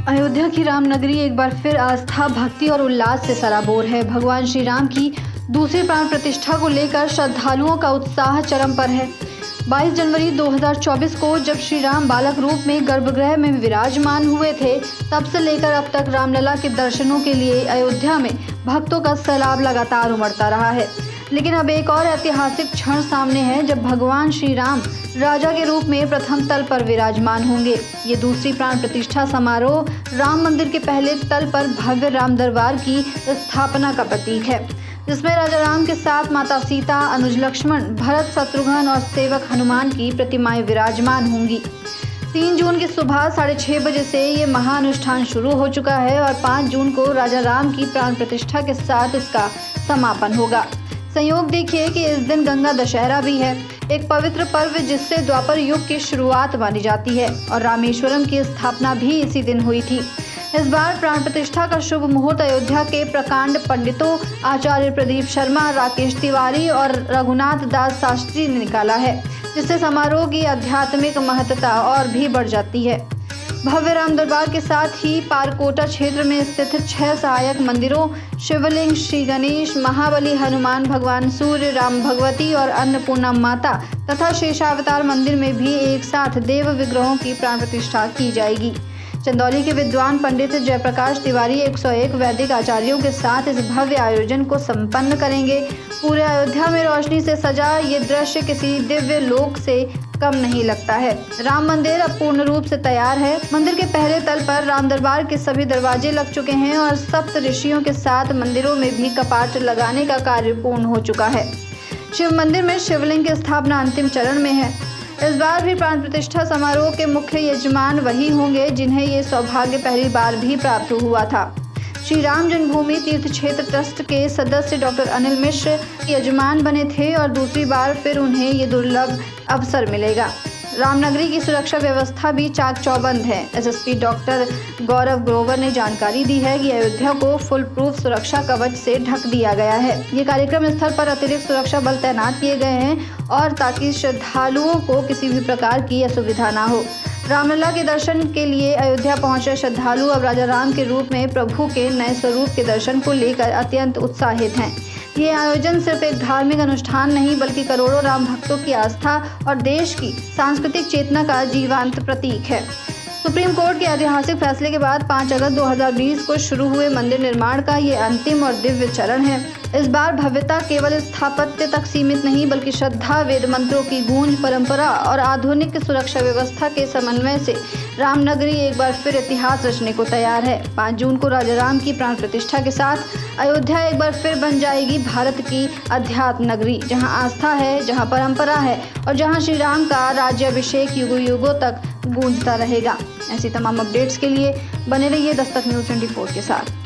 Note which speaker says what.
Speaker 1: अयोध्या की रामनगरी एक बार फिर आस्था, भक्ति और उल्लास से सराबोर है। भगवान श्री राम की दूसरी प्राण प्रतिष्ठा को लेकर श्रद्धालुओं का उत्साह चरम पर है। 22 जनवरी 2024 को जब श्री राम बालक रूप में गर्भगृह में विराजमान हुए थे, तब से लेकर अब तक रामलला के दर्शनों के लिए अयोध्या में भक्तों का सैलाब लगातार उमड़ता रहा है। लेकिन अब एक और ऐतिहासिक क्षण सामने है, जब भगवान श्री राम राजा के रूप में प्रथम तल पर विराजमान होंगे। ये दूसरी प्राण प्रतिष्ठा समारोह राम मंदिर के पहले तल पर भव्य राम दरबार की स्थापना का प्रतीक है, जिसमें राजा राम के साथ माता सीता, अनुज लक्ष्मण, भरत, शत्रुघ्न और सेवक हनुमान की प्रतिमाएं विराजमान होंगी। 3 जून की सुबह 6:30 बजे से ये महाअनुष्ठान शुरू हो चुका है और 5 जून को राजा राम की प्राण प्रतिष्ठा के साथ इसका समापन होगा। संयोग देखिए कि इस दिन गंगा दशहरा भी है, एक पवित्र पर्व जिससे द्वापर युग की शुरुआत मानी जाती है और रामेश्वरम की स्थापना भी इसी दिन हुई थी। इस बार प्राण प्रतिष्ठा का शुभ मुहूर्त अयोध्या के प्रकांड पंडितों आचार्य प्रदीप शर्मा, राकेश तिवारी और रघुनाथ दास शास्त्री ने निकाला है, जिससे समारोह की आध्यात्मिक महत्ता और भी बढ़ जाती है। भव्य राम दरबार के साथ ही पारकोटा क्षेत्र में स्थित 6 सहायक मंदिरों शिवलिंग, श्री गणेश, महाबली, हनुमान भगवान, सूर्य, राम भगवती और अन्नपूर्णा माता तथा शेषावतार मंदिर में भी एक साथ देव विग्रहों की प्राण प्रतिष्ठा की जाएगी। चंदौली के विद्वान पंडित जयप्रकाश तिवारी 101 वैदिक आचार्यों के साथ इस भव्य आयोजन को संपन्न करेंगे। पूरे अयोध्या में रोशनी से सजा ये दृश्य किसी दिव्य लोक से कम नहीं लगता है। राम मंदिर अब पूर्ण रूप से तैयार है। मंदिर के पहले तल पर राम दरबार के सभी दरवाजे लग चुके हैं और सप्त ऋषियों के साथ मंदिरों में भी कपाट लगाने का कार्य पूर्ण हो चुका है। शिव मंदिर में शिवलिंग की स्थापना अंतिम चरण में है। इस बार भी प्राण प्रतिष्ठा समारोह के मुख्य यजमान वही होंगे जिन्हें ये सौभाग्य पहली बार भी प्राप्त हुआ था। श्री राम जन्मभूमि तीर्थ क्षेत्र ट्रस्ट के सदस्य डॉक्टर अनिल मिश्र यजमान बने थे और दूसरी बार फिर उन्हें ये दुर्लभ अवसर मिलेगा। रामनगरी की सुरक्षा व्यवस्था भी चाक चौबंद है। एसएसपी डॉक्टर गौरव ग्रोवर ने जानकारी दी है कि अयोध्या को फुल प्रूफ सुरक्षा कवच से ढक दिया गया है। ये कार्यक्रम स्थल पर अतिरिक्त सुरक्षा बल तैनात किए गए हैं और ताकि श्रद्धालुओं को किसी भी प्रकार की असुविधा ना हो। रामलला के दर्शन के लिए अयोध्या पहुंचे श्रद्धालु अब राजा राम के रूप में प्रभु के नए स्वरूप के दर्शन को लेकर अत्यंत उत्साहित हैं। ये आयोजन सिर्फ एक धार्मिक अनुष्ठान नहीं, बल्कि करोड़ों राम भक्तों की आस्था और देश की सांस्कृतिक चेतना का जीवंत प्रतीक है। सुप्रीम कोर्ट के ऐतिहासिक फैसले के बाद 5 अगस्त 2020 को शुरू हुए मंदिर निर्माण का ये अंतिम और दिव्य चरण है। इस बार भव्यता केवल स्थापत्य तक सीमित नहीं, बल्कि श्रद्धा, वेद मंत्रों की गूंज, परंपरा और आधुनिक सुरक्षा व्यवस्था के समन्वय से रामनगरी एक बार फिर इतिहास रचने को तैयार है। 5 जून को राजा राम की प्राण प्रतिष्ठा के साथ अयोध्या एक बार फिर बन जाएगी भारत की अध्यात्म नगरी, जहां आस्था है, जहां परंपरा है और जहां श्री राम का राज्याभिषेक युगों युगों तक गूंजता रहेगा। ऐसी तमाम अपडेट्स के लिए बने रहिए दस्तक न्यूज़ 24 के साथ।